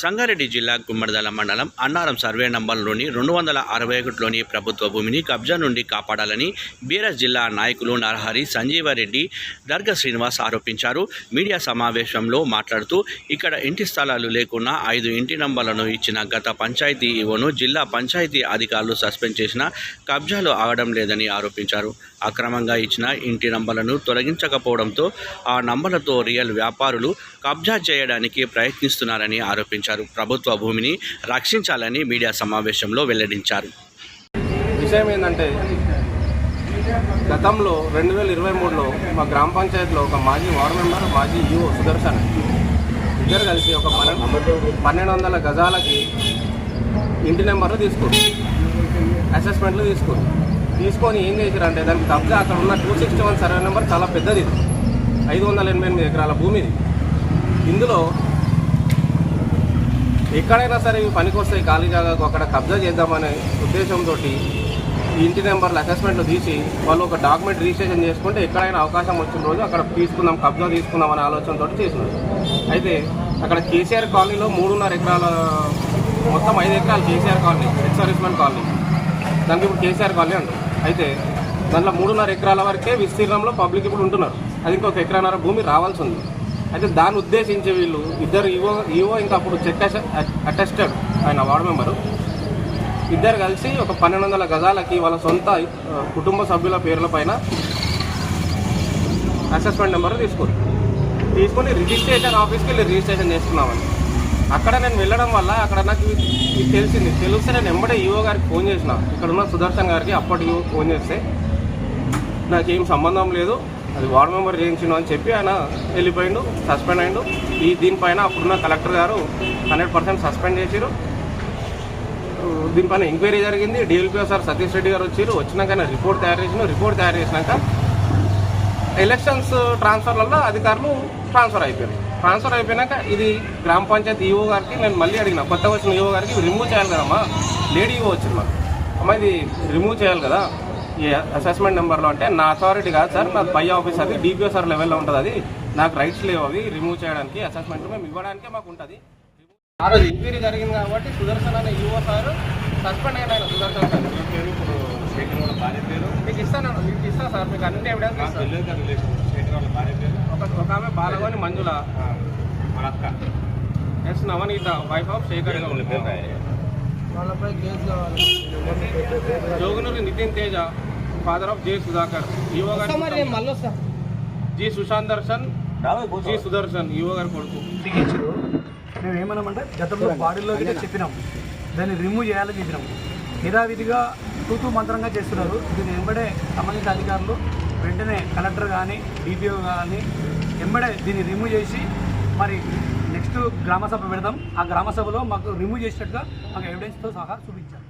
సంగారెడ్డి జిల్లా గుమ్మడిదల మండలం అన్నారం సర్వే నంబర్లోని 261లోని ప్రభుత్వ భూమిని కబ్జా నుండి కాపాడాలని బీఆర్ఎస్ జిల్లా నాయకులు నరహరి, సంజీవరెడ్డి, దర్గా శ్రీనివాస్ ఆరోపించారు. మీడియా సమావేశంలో మాట్లాడుతూ ఇక్కడ ఇంటి స్థలాలు లేకున్నా 5 ఇంటి నంబర్లను ఇచ్చిన గత పంచాయతీ ఈవోను జిల్లా పంచాయతీ అధికారులు సస్పెండ్ చేసినా కబ్జాలు ఆగడం లేదని ఆరోపించారు. అక్రమంగా ఇచ్చిన ఇంటి నంబర్లను తొలగించకపోవడంతో ఆ నంబర్లతో రియల్ వ్యాపారులు కబ్జా చేయడానికి ప్రయత్నిస్తున్నారని ఆరోపించారు. ప్రభుత్వ భూమిని రక్షించాలని మీడియా సమావేశంలో వెల్లడించారు. విషయం ఏంటంటే గతంలో 2023లో మా గ్రామ పంచాయతీలో ఒక మాజీ వార్డు మెంబర్, మాజీ ఈఓ సుదర్శన్ ఇద్దరు కలిసి ఒక 1200 గజాలకి ఇంటి నెంబర్లు తీసుకున్నారు, అసెస్మెంట్లు తీసుకొని ఏం చేశారంటే దానికి కబ్జా అక్కడ ఉన్న 261 సర్వే నెంబర్ చాలా పెద్దది, 588 ఎకరాల భూమిది. ఇందులో ఎక్కడైనా సరే ఇవి పనికొస్తాయి, ఖాళీ జాగాకు అక్కడ కబ్జా చేద్దామనే ఉద్దేశంతో ఈ ఇంటి నెంబర్లు అసెస్మెంట్లు తీసి వాళ్ళు ఒక డాక్యుమెంట్ రిజిస్ట్రేషన్ చేసుకుంటే ఎక్కడైనా అవకాశం వచ్చిన రోజు అక్కడ తీసుకుందాం, కబ్జా తీసుకుందాం అనే ఆలోచనతో చేసినారు. అయితే అక్కడ కేసీఆర్ కాలనీలో 3.5 ఎకరాల, మొత్తం 5 ఎకరాలు KCR colony, ex servicemen colony, దానికి ఇప్పుడు కేసీఆర్ కాలనీ అంటారు. అయితే దాంట్లో 3.5 ఎకరాల వరకే విస్తీర్ణంలో పబ్లిక్ ఇప్పుడు ఉంటున్నారు. అది ఇంకొక 1.5 ఎకరాల భూమి రావాల్సి ఉంది. అయితే దాన్ని ఉద్దేశించి వీళ్ళు ఇద్దరు ఈవో ఇంకా అప్పుడు చెక్ అటెస్టెడ్ ఆయన వార్డు మెంబరు ఇద్దరు కలిసి ఒక 1200 గజాలకి వాళ్ళ సొంత కుటుంబ సభ్యుల పేర్ల పైన అసెస్మెంట్ నెంబర్ తీసుకొని రిజిస్ట్రేషన్ ఆఫీస్కి వెళ్ళి రిజిస్ట్రేషన్ చేసుకున్నామని. అక్కడ నేను వెళ్ళడం వల్ల అక్కడ నాకు ఇది తెలిస్తే నేను వెంబడే ఈవో గారికి ఫోన్ చేసిన, ఇక్కడ ఉన్న సుదర్శన్ గారికి అప్పటి ఈవో ఫోన్ చేస్తే నాకేం సంబంధం లేదు, అది వార్డు మెంబర్ చేయించిన అని చెప్పి ఆయన వెళ్ళిపోయిండు, సస్పెండ్ అయ్యిండు. దీనిపైన అప్పుడున్న కలెక్టర్ గారు 100% సస్పెండ్ చేసిరు. దీనిపైన ఎంక్వైరీ జరిగింది. డిఎల్పిఓ సార్ సతీష్ రెడ్డి గారు వచ్చినాక రిపోర్ట్ తయారు చేసినాక ఎలక్షన్స్ ట్రాన్స్ఫర్లలో అధికారులు ట్రాన్స్ఫర్ అయిపోయినాక ఇది గ్రామ పంచాయతీ ఈవో గారికి నేను మళ్ళీ అడిగిన, కొత్తగా వచ్చిన ఈవో గారికి రిమూవ్ చేయాలి కదమ్మా, లేడీ ఈవో వచ్చింది అమ్మ, ఇది రిమూవ్ చేయాలి కదా ఈ అసెస్మెంట్ నెంబర్లో. అంటే నా అథారిటీ కాదు సార్, నా పై ఆఫీస్, అది డిపిఓ సార్ లెవెల్లో ఉంటుంది, అది నాకు రైట్స్ లేవు అవి రిమూవ్ చేయడానికి, అసెస్మెంట్ మేము ఇవ్వడానికే మాకు ఉంటుంది. ఆ రోజు ఎంక్వైరీ జరిగింది కాబట్టి సుదర్శన్ అనే ఈవో సార్ సస్పెండ్ అయిన ఆయన సుదర్శన్ సార్ మీకు ఇస్తాను సార్, మీకు అన్ని ఎవిడెన్స్ ఒక ఆమె Balagoni Manjula, S Navaneetha wife of Shekar, Jogunuri Nitin Teja father of J Sudhakar, EO గారు G Sushant Darshan, G Sudarshan EO గారు కొడుకు. మేము ఏమన్నామంటే గతంలో బాడీలోకి చెప్పినాం, దాన్ని రిమూవ్ చేయాలని చెప్పినాం. యథావిధిగా తూతూ మంత్రంగా చేస్తున్నారు. దీన్ని వెంబడే సంబంధిత అధికారులు వెంటనే కలెక్టర్ కానీ డిపిఓ కానీ వెంబడే దీన్ని రిమూవ్ చేసి మరి నెక్స్ట్ గ్రామసభ పెడదాం. ఆ గ్రామసభలో మాకు రిమూవ్ చేసినట్టుగా మాకు ఎవిడెన్స్తో సహా చూపించారు.